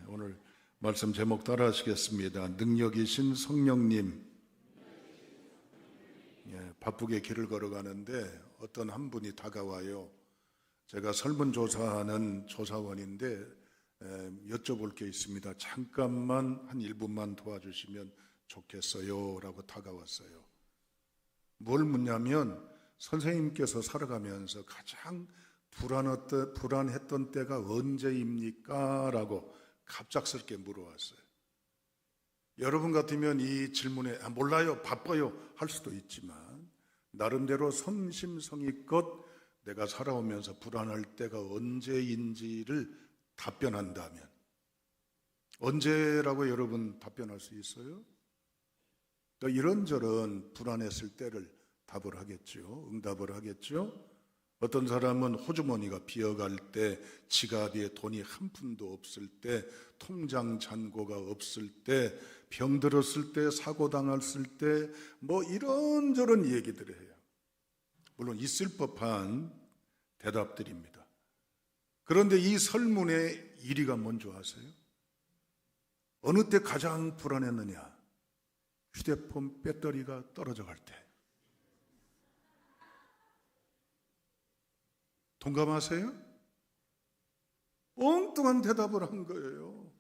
오늘 말씀 제목 따라 하시겠습니다. 능력이신 성령님. 바쁘게 길을 걸어가는데 어떤 한 분이 다가와요. 제가 설문조사하는 조사원인데 여쭤볼 게 있습니다. 잠깐만 한 1분만 도와주시면 좋겠어요 라고 다가왔어요. 뭘 묻냐면 선생님께서 살아가면서 가장 불안했던 때가 언제입니까? 라고 갑작스럽게 물어왔어요. 여러분 같으면 이 질문에 몰라요, 바빠요 할 수도 있지만 나름대로 성심성의껏 내가 살아오면서 불안할 때가 언제인지를 답변한다면 언제라고 여러분 답변할 수 있어요? 이런저런 불안했을 때를 답을 하겠죠. 응답을 하겠죠. 어떤 사람은 호주머니가 비어갈 때, 지갑에 돈이 한 푼도 없을 때, 통장 잔고가 없을 때, 병들었을 때, 사고 당했을 때, 이런저런 얘기들을 해요. 물론 있을 법한 대답들입니다. 그런데 이 설문의 1위가 뭔지 아세요? 어느 때 가장 불안했느냐? 휴대폰 배터리가 떨어져 갈 때. 동감하세요? 엉뚱한 대답을 한 거예요.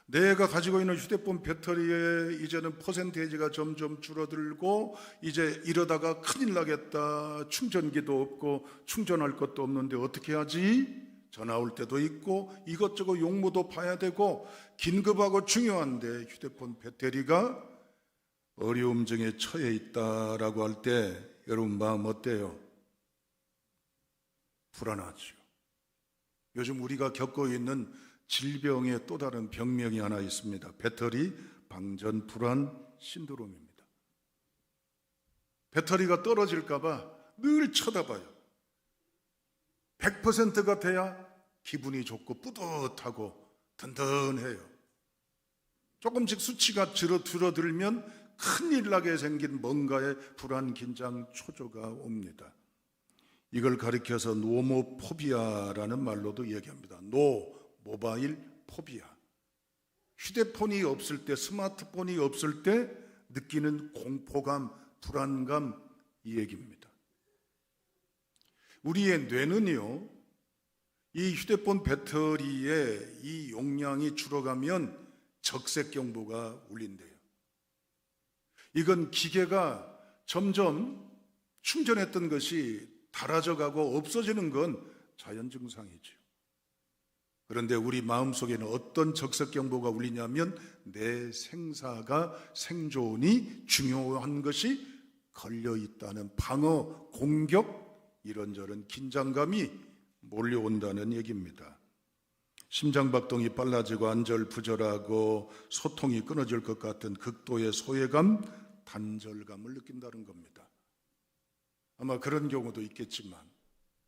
내가 가지고 있는 휴대폰 배터리에 이제는 퍼센테이지가 점점 줄어들고 이제 이러다가 큰일 나겠다. 충전기도 없고 충전할 것도 없는데 어떻게 하지? 전화 올 때도 있고 이것저것 용무도 봐야 되고 긴급하고 중요한데 휴대폰 배터리가 어려움증에 처해 있다라고 할 때 여러분 마음 어때요? 불안하죠. 요즘 우리가 겪고 있는 질병의 또 다른 병명이 하나 있습니다. 배터리 방전 불안 신드롬입니다. 배터리가 떨어질까 봐 늘 쳐다봐요. 100%가 돼야 기분이 좋고 뿌듯하고 든든해요. 조금씩 수치가 줄어들면 큰일 나게 생긴 뭔가의 불안, 긴장, 초조가 옵니다. 이걸 가리켜서 노모포비아라는 말로도 얘기합니다. 모바일 포비아. 휴대폰이 없을 때, 스마트폰이 없을 때 느끼는 공포감, 불안감, 이 얘기입니다. 우리의 뇌는요, 이 휴대폰 배터리의 이 용량이 줄어가면 적색 경보가 울린대요. 이건 기계가 점점 충전했던 것이 닳아져가고 없어지는 건 자연 증상이죠. 그런데 우리 마음속에는 어떤 적색 경보가 울리냐면 내 생존이 중요한 것이 걸려있다는 방어, 공격, 이런저런 긴장감이 몰려온다는 얘기입니다. 심장박동이 빨라지고 안절부절하고 소통이 끊어질 것 같은 극도의 소외감, 단절감을 느낀다는 겁니다. 아마 그런 경우도 있겠지만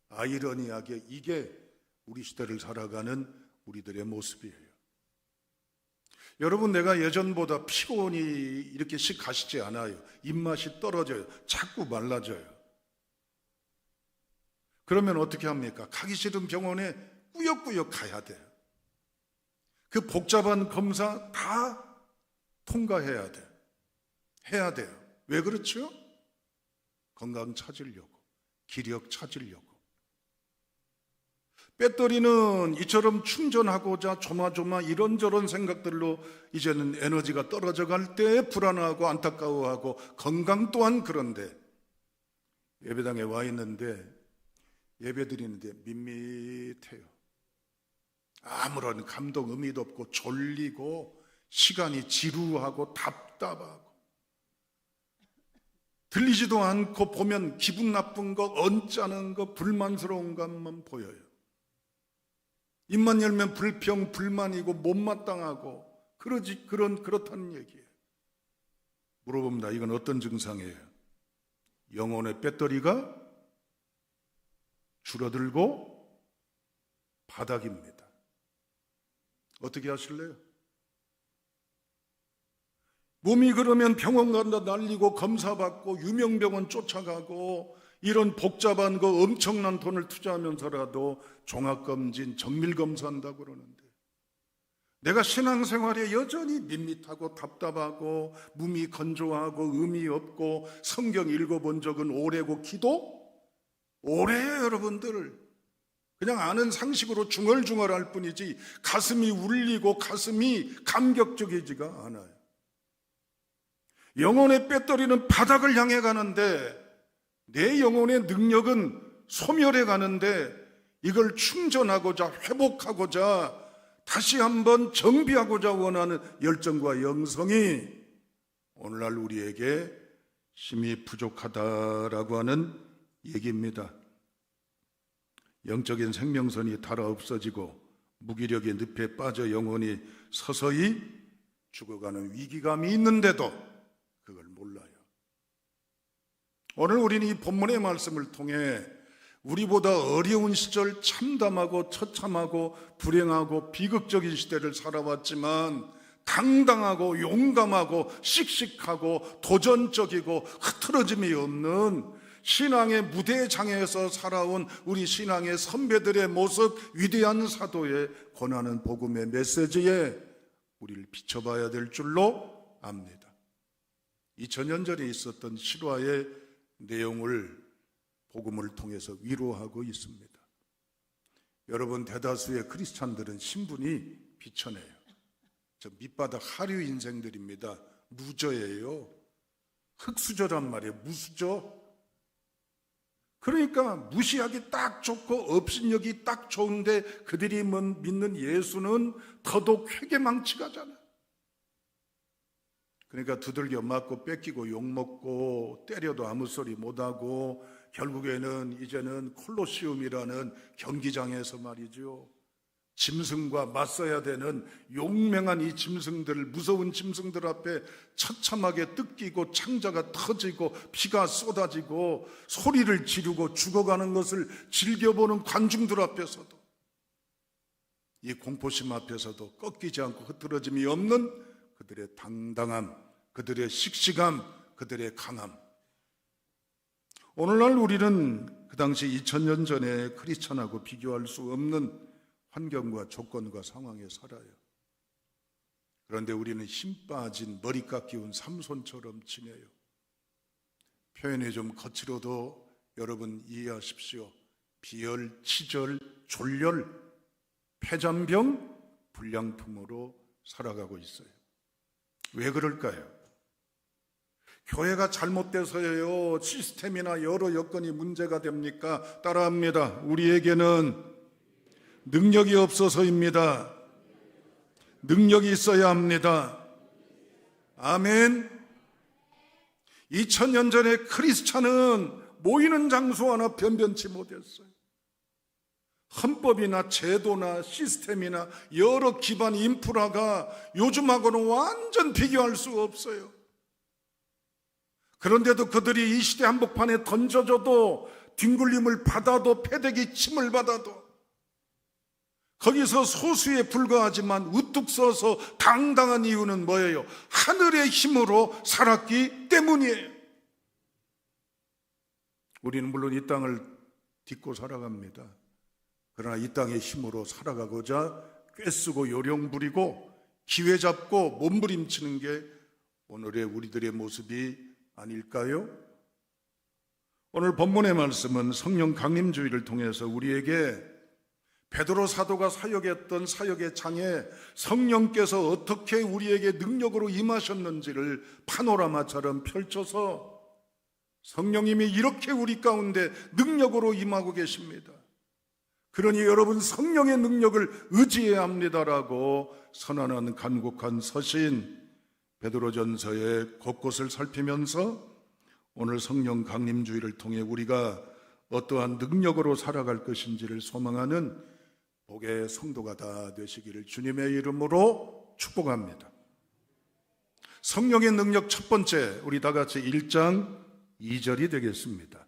아이러니하게 이게 우리 시대를 살아가는 우리들의 모습이에요. 여러분, 내가 예전보다 피곤이 이렇게 씩 가시지 않아요. 입맛이 떨어져요. 자꾸 말라져요. 그러면 어떻게 합니까? 가기 싫은 병원에 꾸역꾸역 가야 돼요. 그 복잡한 검사 다 통과해야 돼요. 해야 돼요. 왜 그렇죠? 건강 찾으려고, 기력 찾으려고. 배터리는 이처럼 충전하고자 조마조마 이런저런 생각들로 이제는 에너지가 떨어져 갈 때 불안하고 안타까워하고 건강 또한 그런데 예배당에 와 있는데 예배 드리는데 밋밋해요. 아무런 감동 의미도 없고 졸리고 시간이 지루하고 답답하고 들리지도 않고 보면 기분 나쁜 거, 언짢은 거, 불만스러운 것만 보여요. 입만 열면 불평, 불만이고 못마땅하고 그렇다는 얘기예요. 물어봅니다. 이건 어떤 증상이에요? 영혼의 배터리가 줄어들고 바닥입니다. 어떻게 하실래요? 몸이 그러면 병원 간다 날리고 검사받고 유명병원 쫓아가고 이런 복잡한 거 엄청난 돈을 투자하면서라도 종합검진, 정밀검사한다고 그러는데 내가 신앙생활에 여전히 밋밋하고 답답하고 몸이 건조하고 의미 없고 성경 읽어본 적은 오래고 기도? 오래요, 여러분들. 그냥 아는 상식으로 중얼중얼할 뿐이지 가슴이 울리고 가슴이 감격적이지가 않아요. 영혼의 배터리는 바닥을 향해 가는데 내 영혼의 능력은 소멸해 가는데 이걸 충전하고자 회복하고자 다시 한번 정비하고자 원하는 열정과 영성이 오늘날 우리에게 힘이 부족하다라고 하는 얘기입니다. 영적인 생명선이 닳아 없어지고 무기력의 늪에 빠져 영혼이 서서히 죽어가는 위기감이 있는데도 그걸 몰라요. 오늘 우리는 이 본문의 말씀을 통해 우리보다 어려운 시절 참담하고 처참하고 불행하고 비극적인 시대를 살아왔지만 당당하고 용감하고 씩씩하고 도전적이고 흐트러짐이 없는 신앙의 무대장에서 살아온 우리 신앙의 선배들의 모습, 위대한 사도의 권하는 복음의 메시지에 우리를 비춰봐야 될 줄로 압니다. 2000년 전에 있었던 실화의 내용을 복음을 통해서 위로하고 있습니다. 여러분, 대다수의 크리스찬들은 신분이 비천해요. 저 밑바닥 하류 인생들입니다. 루저예요. 흙수저란 말이에요. 무수저. 그러니까 무시하기 딱 좋고 업신여기 딱 좋은데 그들이 믿는 예수는 더더욱 회개망치가잖아요. 그러니까 두들겨 맞고 뺏기고 욕먹고 때려도 아무 소리 못하고 결국에는 이제는 콜로시움이라는 경기장에서 말이죠, 짐승과 맞서야 되는 용맹한 이 짐승들, 무서운 짐승들 앞에 처참하게 뜯기고 창자가 터지고 피가 쏟아지고 소리를 지르고 죽어가는 것을 즐겨보는 관중들 앞에서도, 이 공포심 앞에서도 꺾이지 않고 흐트러짐이 없는 그들의 당당함, 그들의 씩씩함, 그들의 강함. 오늘날 우리는 그 당시 2000년 전에 크리스천하고 비교할 수 없는 환경과 조건과 상황에 살아요. 그런데 우리는 힘 빠진 머리 깎이운 삼손처럼 지내요. 표현이 좀 거칠어도 여러분 이해하십시오. 비열, 치절, 졸렬, 폐잔병, 불량품으로 살아가고 있어요. 왜 그럴까요? 교회가 잘못돼서요, 시스템이나 여러 여건이 문제가 됩니까? 따라합니다. 우리에게는 능력이 없어서입니다. 능력이 있어야 합니다. 아멘. 2000년 전에 크리스찬은 모이는 장소 하나 변변치 못했어요. 헌법이나 제도나 시스템이나 여러 기반 인프라가 요즘하고는 완전 비교할 수 없어요. 그런데도 그들이 이 시대 한복판에 던져져도, 뒹굴림을 받아도, 패대기 침을 받아도 거기서 소수에 불과하지만 우뚝 서서 당당한 이유는 뭐예요? 하늘의 힘으로 살았기 때문이에요. 우리는 물론 이 땅을 딛고 살아갑니다. 그러나 이 땅의 힘으로 살아가고자 꿰쓰고 요령 부리고 기회 잡고 몸부림치는 게 오늘의 우리들의 모습이 아닐까요? 오늘 본문의 말씀은 성령 강림주의를 통해서 우리에게 베드로 사도가 사역했던 사역의 장에 성령께서 어떻게 우리에게 능력으로 임하셨는지를 파노라마처럼 펼쳐서 성령님이 이렇게 우리 가운데 능력으로 임하고 계십니다. 그러니 여러분, 성령의 능력을 의지해야 합니다라고 선언하는 간곡한 서신 베드로전서의 곳곳을 살피면서 오늘 성령 강림주의를 통해 우리가 어떠한 능력으로 살아갈 것인지를 소망하는 복의 성도가 다 되시기를 주님의 이름으로 축복합니다. 성령의 능력 첫 번째, 우리 다 같이 1장 2절이 되겠습니다.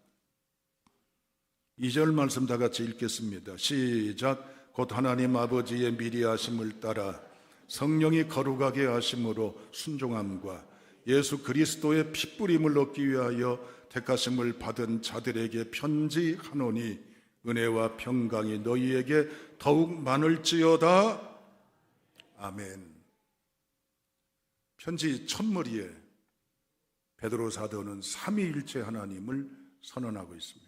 2절 말씀 다 같이 읽겠습니다. 시작. 곧 하나님 아버지의 미리 하심을 따라 성령이 거룩하게 하심으로 순종함과 예수 그리스도의 핏부림을 얻기 위하여 택하심을 받은 자들에게 편지하노니 은혜와 평강이 너희에게 더욱 많을지어다. 아멘. 편지 첫머리에 베드로 사도는 삼위일체 하나님을 선언하고 있습니다.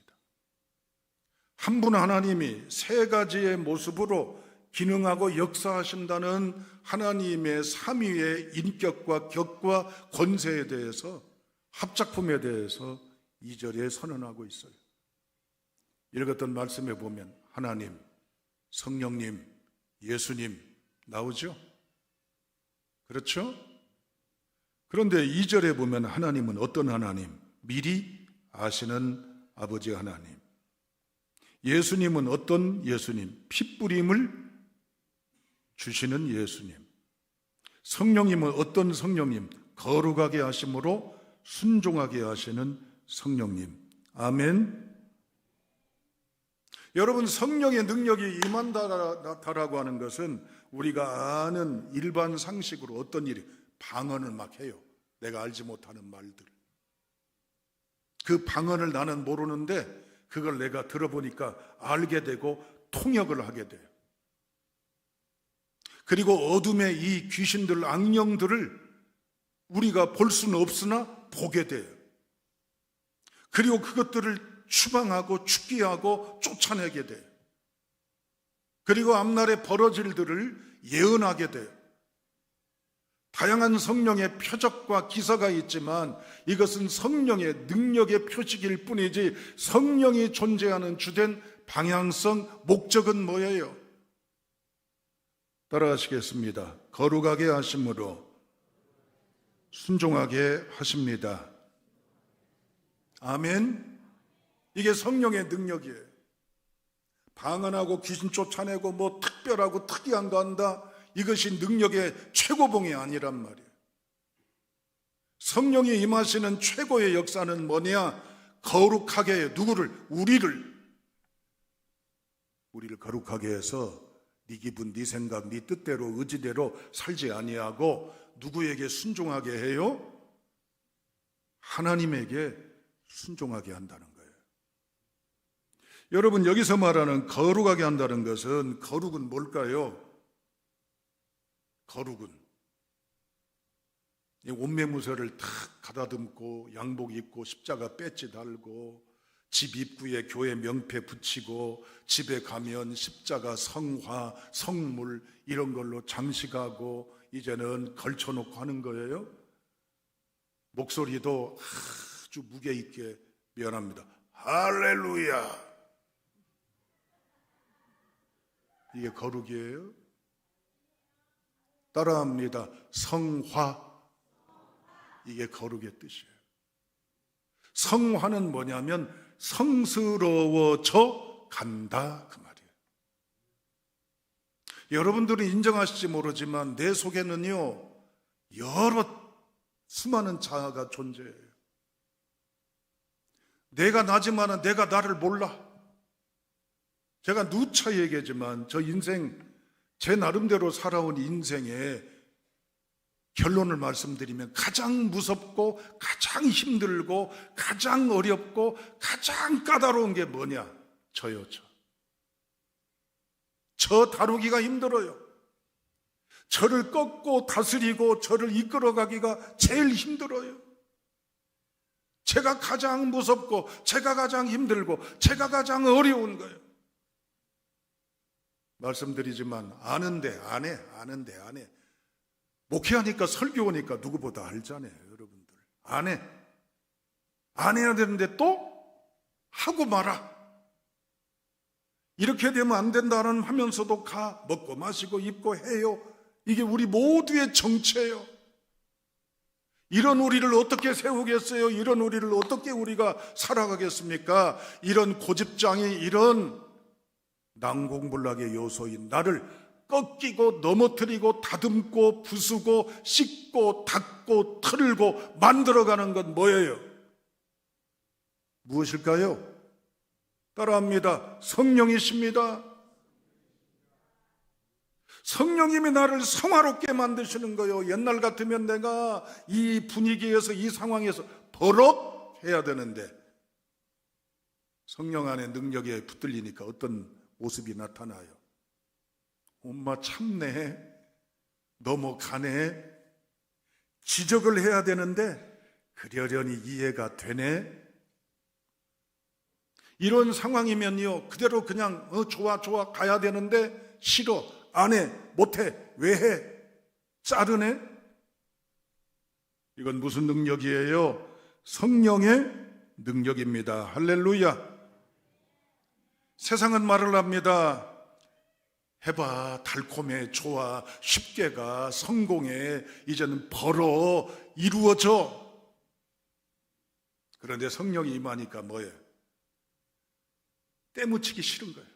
한 분 하나님이 세 가지의 모습으로 기능하고 역사하신다는 하나님의 삼위의 인격과 격과 권세에 대해서, 합작품에 대해서 2절에 선언하고 있어요. 읽었던 말씀에 보면 하나님, 성령님, 예수님 나오죠? 그렇죠? 그런데 2절에 보면 하나님은 어떤 하나님? 미리 아시는 아버지 하나님. 예수님은 어떤 예수님? 핏부림을 주시는 예수님. 성령님은 어떤 성령님? 거룩하게 하심으로 순종하게 하시는 성령님. 아멘. 여러분, 성령의 능력이 임한다라고 하는 것은 우리가 아는 일반 상식으로 어떤 일이, 방언을 막 해요. 내가 알지 못하는 말들. 그 방언을 나는 모르는데 그걸 내가 들어보니까 알게 되고 통역을 하게 돼요. 그리고 어둠의 이 귀신들, 악령들을 우리가 볼 수는 없으나 보게 돼요. 그리고 그것들을 추방하고 축기하고 쫓아내게 돼요. 그리고 앞날에 벌어질 일들을 예언하게 돼요. 다양한 성령의 표적과 기사가 있지만 이것은 성령의 능력의 표식일 뿐이지 성령이 존재하는 주된 방향성, 목적은 뭐예요? 따라하시겠습니다. 거룩하게 하심으로 순종하게 하십니다. 아멘. 이게 성령의 능력이에요. 방언하고 귀신 쫓아내고 뭐 특별하고 특이한 거 한다, 이것이 능력의 최고봉이 아니란 말이에요. 성령이 임하시는 최고의 역사는 뭐냐? 거룩하게 해요. 누구를? 우리를 거룩하게 해서 네 기분, 네 생각, 네 뜻대로 의지대로 살지 아니하고 누구에게 순종하게 해요? 하나님에게 순종하게 한다는 거예요. 여러분, 여기서 말하는 거룩하게 한다는 것은, 거룩은 뭘까요? 거룩은 옷매무새를 탁 가다듬고 양복 입고 십자가 배지 달고 집 입구에 교회 명패 붙이고 집에 가면 십자가, 성화, 성물 이런 걸로 장식하고 이제는 걸쳐놓고 하는 거예요. 목소리도 아주 무게 있게, 미안합니다, 할렐루야, 이게 거룩이에요. 따라합니다. 성화, 이게 거룩의 뜻이에요. 성화는 뭐냐면 성스러워져 간다, 그 말이에요. 여러분들은 인정하실지 모르지만 내 속에는요 여러 수많은 자아가 존재해요. 내가 나지만은 내가 나를 몰라. 제가 누차 얘기하지만 저 인생, 제 나름대로 살아온 인생의 결론을 말씀드리면 가장 무섭고 가장 힘들고 가장 어렵고 가장 까다로운 게 뭐냐? 저요. 저 다루기가 힘들어요. 저를 꺾고 다스리고 저를 이끌어가기가 제일 힘들어요. 제가 가장 무섭고 제가 가장 힘들고 제가 가장 어려운 거예요. 말씀드리지만 아는데 안 해. 목회하니까, 설교하니까 누구보다 알잖아요, 여러분들. 안 해. 안 해야 되는데 또 하고 말아. 이렇게 되면 안 된다는 하면서도 가, 먹고 마시고 입고 해요. 이게 우리 모두의 정체예요. 이런 우리를 어떻게 세우겠어요? 이런 우리를 어떻게 우리가 살아가겠습니까? 이런 고집장이, 이런 난공불락의 요소인 나를 꺾이고 넘어뜨리고 다듬고 부수고 씻고 닦고 틀고 만들어가는 건 뭐예요? 무엇일까요? 따라합니다. 성령이십니다. 성령님이 나를 성화롭게 만드시는 거예요. 옛날 같으면 내가 이 분위기에서, 이 상황에서 버럭해야 되는데 성령 안에 능력에 붙들리니까 어떤 모습이 나타나요? 엄마 참네. 넘어가네. 지적을 해야 되는데 그러려니 이해가 되네. 이런 상황이면요, 그대로 그냥 좋아 가야 되는데 싫어, 안 해, 못해, 왜 해? 자르네. 이건 무슨 능력이에요? 성령의 능력입니다. 할렐루야. 세상은 말을 합니다. 해봐, 달콤해, 좋아, 쉽게 가, 성공해, 이제는 벌어, 이루어져. 그런데 성령이 임하니까 뭐예요? 때묻히기 싫은 거예요.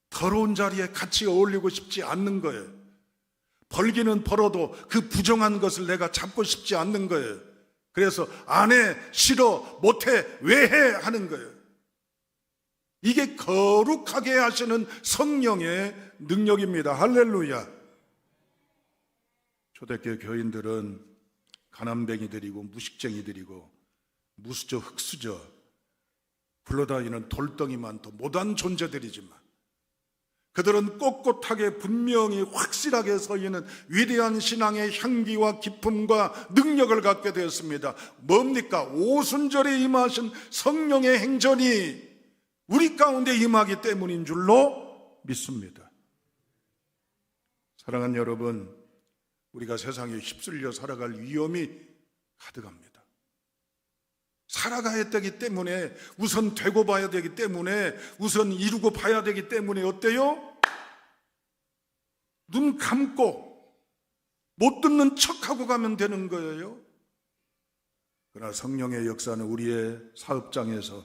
더러운 자리에 같이 어울리고 싶지 않는 거예요. 벌기는 벌어도 그 부정한 것을 내가 잡고 싶지 않는 거예요. 그래서 안 해, 싫어, 못해, 왜 해? 하는 거예요. 이게 거룩하게 하시는 성령의 능력입니다. 할렐루야. 초대교회 교인들은 가난뱅이들이고 무식쟁이들이고 무수저 흙수저 굴러다니는 돌덩이만 더 못한 존재들이지만 그들은 꼿꼿하게 분명히 확실하게 서 있는 위대한 신앙의 향기와 기품과 능력을 갖게 되었습니다. 뭡니까? 오순절에 임하신 성령의 행전이 우리 가운데 임하기 때문인 줄로 믿습니다. 사랑하는 여러분, 우리가 세상에 휩쓸려 살아갈 위험이 가득합니다. 살아가야 되기 때문에, 우선 되고 봐야 되기 때문에, 우선 이루고 봐야 되기 때문에 어때요? 눈 감고 못 듣는 척하고 가면 되는 거예요. 그러나 성령의 역사는 우리의 사업장에서,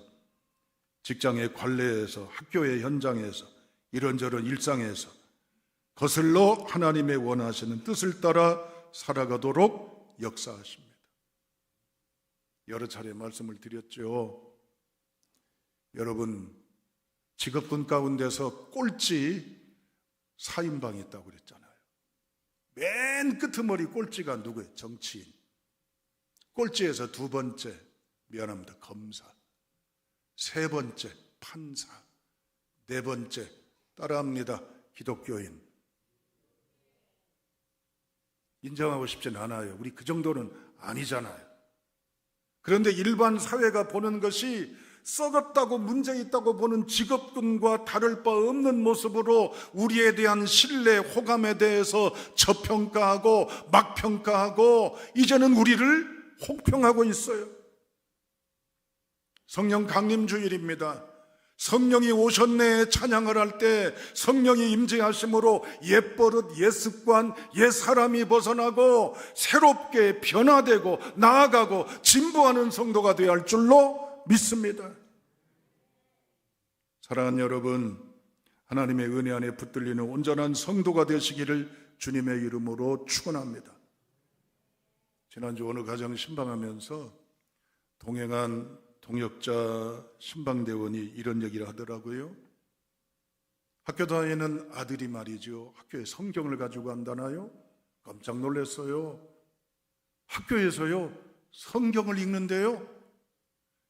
직장의 관례에서, 학교의 현장에서, 이런저런 일상에서 거슬러 하나님의 원하시는 뜻을 따라 살아가도록 역사하십니다. 여러 차례 말씀을 드렸죠. 여러분, 직업군 가운데서 꼴찌 4인방이 있다고 그랬잖아요. 맨 끄트머리 꼴찌가 누구예요? 정치인. 꼴찌에서 두 번째, 미안합니다, 검사. 세 번째, 판사. 네 번째, 따라합니다, 기독교인. 인정하고 싶진 않아요. 우리 그 정도는 아니잖아요. 그런데 일반 사회가 보는 것이 썩었다고 문제 있다고 보는 직업군과 다를 바 없는 모습으로 우리에 대한 신뢰, 호감에 대해서 저평가하고 막평가하고 이제는 우리를 혹평하고 있어요. 성령 강림주일입니다. 성령이 오셨네 찬양을 할 때 성령이 임재하심으로 옛버릇, 옛습관, 옛사람이 벗어나고 새롭게 변화되고 나아가고 진보하는 성도가 되어야 할 줄로 믿습니다. 사랑하는 여러분, 하나님의 은혜 안에 붙들리는 온전한 성도가 되시기를 주님의 이름으로 축원합니다. 지난주 어느 가정 신방하면서 동행한 동역자 신방대원이 이런 얘기를 하더라고요. 학교 다니는 아들이 말이죠, 학교에 성경을 가지고 간다나요? 깜짝 놀랐어요. 학교에서요 성경을 읽는데요,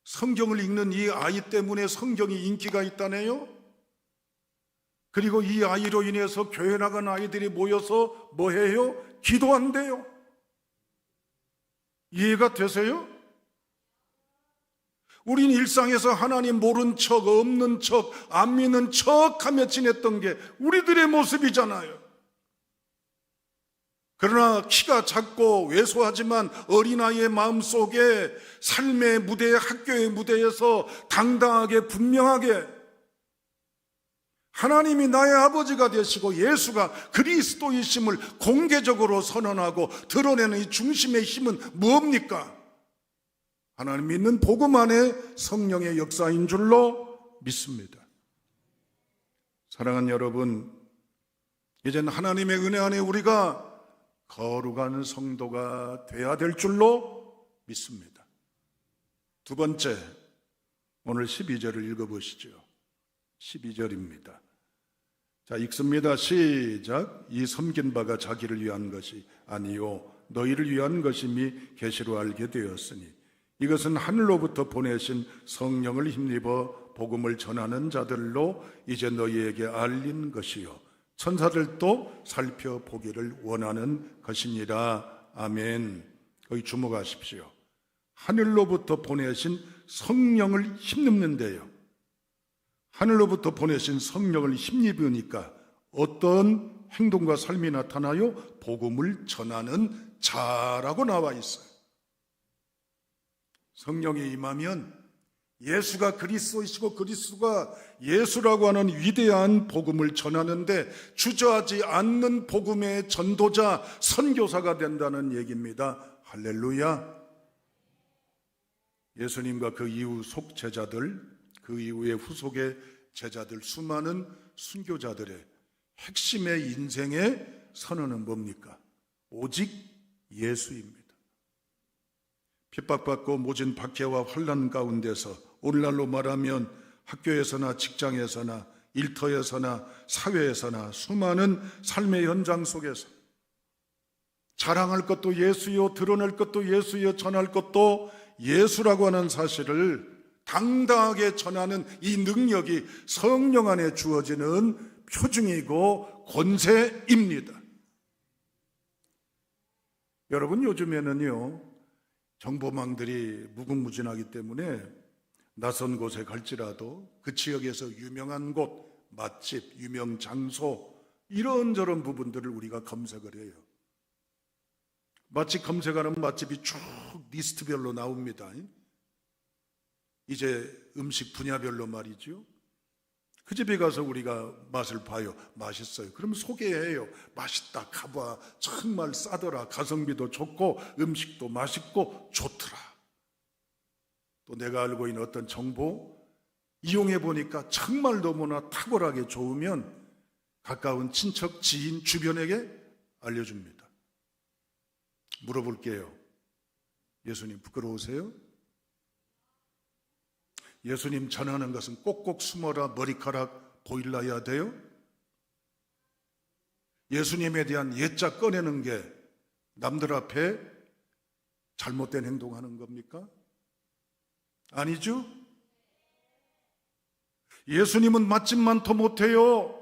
성경을 읽는 이 아이 때문에 성경이 인기가 있다네요. 그리고 이 아이로 인해서 교회 나간 아이들이 모여서 뭐 해요? 기도한대요. 이해가 되세요? 우린 일상에서 하나님 모른 척, 없는 척, 안 믿는 척하며 지냈던 게 우리들의 모습이잖아요. 그러나 키가 작고 왜소하지만 어린아이의 마음속에 삶의 무대, 학교의 무대에서 당당하게 분명하게 하나님이 나의 아버지가 되시고 예수가 그리스도이심을 공개적으로 선언하고 드러내는 이 중심의 힘은 뭡니까? 하나님 믿는 복음 안에 성령의 역사인 줄로 믿습니다. 사랑하는 여러분, 이제는 하나님의 은혜 안에 우리가 거룩한 성도가 되어야 될 줄로 믿습니다. 두 번째, 오늘 12절을 읽어보시죠. 12절입니다. 자, 읽습니다. 시작. 이 섬긴 바가 자기를 위한 것이 아니요 너희를 위한 것임이 계시로 알게 되었으니 이것은 하늘로부터 보내신 성령을 힘입어 복음을 전하는 자들로 이제 너희에게 알린 것이요 천사들도 살펴보기를 원하는 것이니라. 아멘. 거기 주목하십시오. 하늘로부터 보내신 성령을 힘입는데요, 하늘로부터 보내신 성령을 힘입으니까 어떤 행동과 삶이 나타나요? 복음을 전하는 자라고 나와 있어요. 성령이 임하면 예수가 그리스도이시고 그리스도가 예수라고 하는 위대한 복음을 전하는데 주저하지 않는 복음의 전도자, 선교사가 된다는 얘기입니다. 할렐루야. 예수님과 그 이후 속제자들, 그 이후의 후속의 제자들, 수많은 순교자들의 핵심의 인생의 선언은 뭡니까? 오직 예수입니다. 핍박받고 모진 박해와 환난 가운데서 오늘날로 말하면 학교에서나 직장에서나 일터에서나 사회에서나 수많은 삶의 현장 속에서 자랑할 것도 예수요, 드러낼 것도 예수요, 전할 것도 예수라고 하는 사실을 당당하게 전하는 이 능력이 성령 안에 주어지는 표징이고 권세입니다. 여러분, 요즘에는요, 정보망들이 무궁무진하기 때문에 낯선 곳에 갈지라도 그 지역에서 유명한 곳, 맛집, 유명 장소, 이런저런 부분들을 우리가 검색을 해요. 맛집 검색하는 맛집이 쭉 리스트별로 나옵니다. 이제 음식 분야별로 말이죠. 그 집에 가서 우리가 맛을 봐요. 맛있어요. 그럼 소개해요. 맛있다, 가봐. 정말 싸더라. 가성비도 좋고 음식도 맛있고 좋더라. 또 내가 알고 있는 어떤 정보 이용해 보니까 정말 너무나 탁월하게 좋으면 가까운 친척, 지인, 주변에게 알려줍니다. 물어볼게요. 예수님 부끄러우세요? 예수님 전하는 것은 꼭꼭 숨어라 머리카락 보일라야 돼요? 예수님에 대한 예자 꺼내는 게 남들 앞에 잘못된 행동하는 겁니까? 아니죠? 예수님은 맛집만 더 못해요.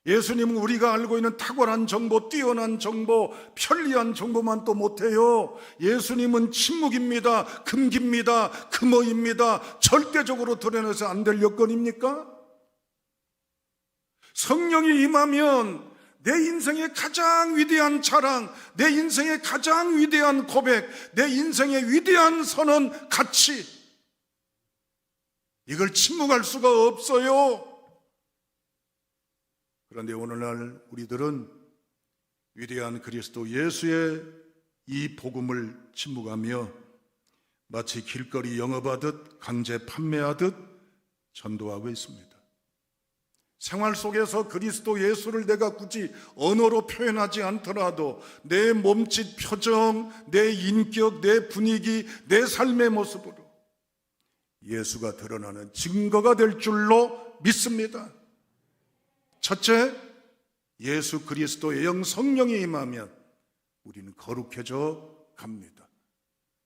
예수님은 우리가 알고 있는 탁월한 정보, 뛰어난 정보, 편리한 정보만 또 못해요. 예수님은 침묵입니다. 금기입니다. 금어입니다. 절대적으로 드러내서 안 될 여건입니까? 성령이 임하면 내 인생의 가장 위대한 자랑, 내 인생의 가장 위대한 고백, 내 인생의 위대한 선언, 가치, 이걸 침묵할 수가 없어요. 그런데 오늘날 우리들은 위대한 그리스도 예수의 이 복음을 침묵하며 마치 길거리 영업하듯 강제 판매하듯 전도하고 있습니다. 생활 속에서 그리스도 예수를 내가 굳이 언어로 표현하지 않더라도 내 몸짓, 표정, 내 인격, 내 분위기, 내 삶의 모습으로 예수가 드러나는 증거가 될 줄로 믿습니다. 첫째, 예수 그리스도의 영 성령이 임하면 우리는 거룩해져 갑니다.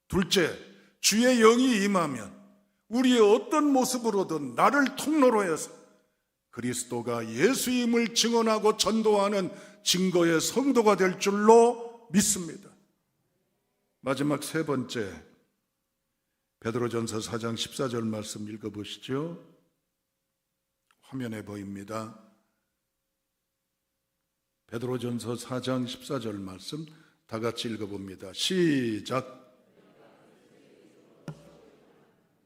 둘째, 주의 영이 임하면 우리의 어떤 모습으로든 나를 통로로 해서 그리스도가 예수임을 증언하고 전도하는 증거의 성도가 될 줄로 믿습니다. 마지막 세 번째, 베드로전서 4장 14절 말씀 읽어보시죠. 화면에 보입니다. 베드로전서 4장 14절 말씀 다 같이 읽어봅니다. 시작.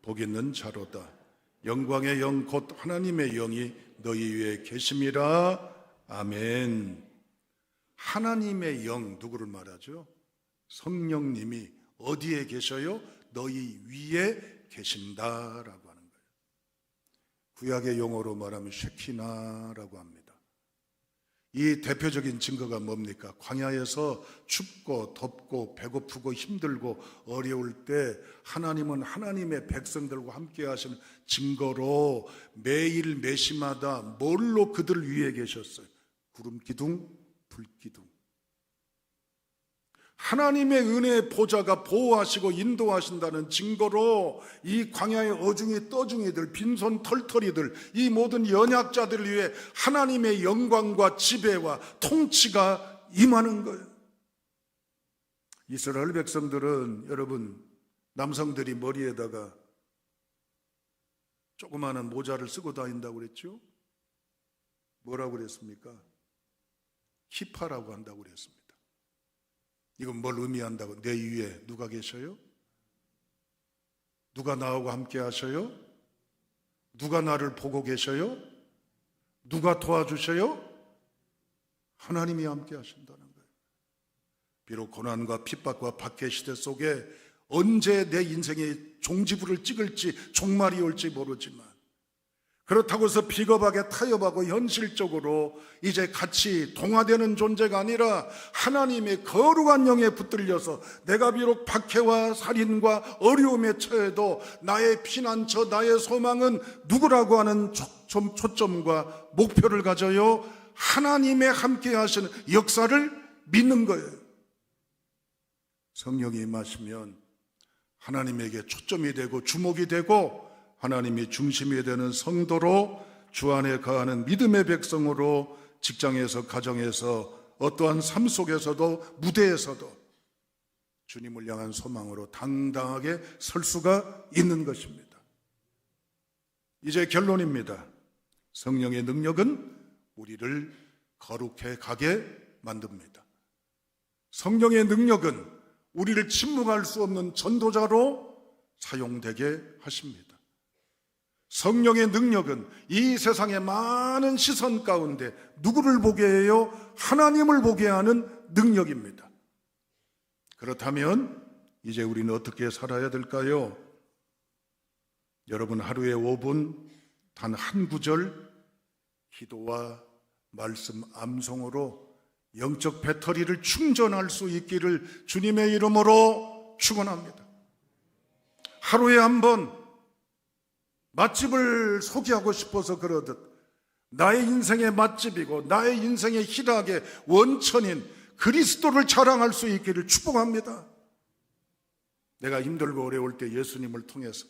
복 있는 자로다. 영광의 영 곧 하나님의 영이 너희 위에 계심이라. 아멘. 하나님의 영, 누구를 말하죠? 성령님이 어디에 계셔요? 너희 위에 계신다라고 하는 거예요. 구약의 용어로 말하면 쉐키나라고 합니다. 이 대표적인 증거가 뭡니까? 광야에서 춥고 덥고 배고프고 힘들고 어려울 때 하나님은 하나님의 백성들과 함께 하시는 증거로 매일 매시마다 뭘로 그들 위에 계셨어요? 구름 기둥, 불 기둥. 하나님의 은혜의 보좌가 보호하시고 인도하신다는 증거로 이 광야의 어중이 떠중이들, 빈손 털털이들, 이 모든 연약자들을 위해 하나님의 영광과 지배와 통치가 임하는 거예요. 이스라엘 백성들은 여러분, 남성들이 머리에다가 조그마한 모자를 쓰고 다닌다고 그랬죠? 뭐라고 그랬습니까? 키파라고 한다고 그랬습니다. 이건 뭘 의미한다고? 내 위에 누가 계셔요? 누가 나하고 함께 하셔요? 누가 나를 보고 계셔요? 누가 도와주셔요? 하나님이 함께 하신다는 거예요. 비록 고난과 핍박과 박해 시대 속에 언제 내 인생의 종지부를 찍을지 종말이 올지 모르지만, 그렇다고 해서 비겁하게 타협하고 현실적으로 이제 같이 동화되는 존재가 아니라 하나님의 거룩한 영에 붙들려서 내가 비록 박해와 살인과 어려움에 처해도 나의 피난처, 나의 소망은 누구라고 하는 초점과 목표를 가져요. 하나님의 함께 하시는 역사를 믿는 거예요. 성령이 임하시면 하나님에게 초점이 되고 주목이 되고 하나님이 중심이 되는 성도로, 주 안에 거하는 믿음의 백성으로, 직장에서, 가정에서, 어떠한 삶 속에서도, 무대에서도 주님을 향한 소망으로 당당하게 설 수가 있는 것입니다. 이제 결론입니다. 성령의 능력은 우리를 거룩해 가게 만듭니다. 성령의 능력은 우리를 침묵할 수 없는 전도자로 사용되게 하십니다. 성령의 능력은 이 세상의 많은 시선 가운데 누구를 보게 해요? 하나님을 보게 하는 능력입니다. 그렇다면 이제 우리는 어떻게 살아야 될까요? 여러분, 하루에 5분 단 한 구절 기도와 말씀 암송으로 영적 배터리를 충전할 수 있기를 주님의 이름으로 축원합니다. 하루에 한 번 맛집을 소개하고 싶어서 그러듯 나의 인생의 맛집이고 나의 인생의 희락의 원천인 그리스도를 자랑할 수 있기를 축복합니다. 내가 힘들고 어려울 때 예수님을 통해서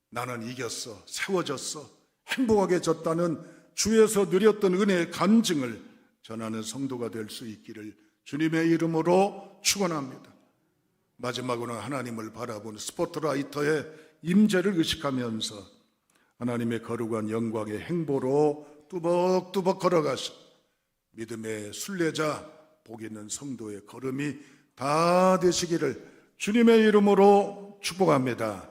나는 이겼어, 세워졌어, 행복하게 졌다는 주에서 누렸던 은혜의 간증을 전하는 성도가 될 수 있기를 주님의 이름으로 축원합니다. 마지막으로는 하나님을 바라보는 스포트라이터의 임재를 의식하면서 하나님의 거룩한 영광의 행보로 뚜벅뚜벅 걸어가신 믿음의 순례자, 복 있는 성도의 걸음이 다 되시기를 주님의 이름으로 축복합니다.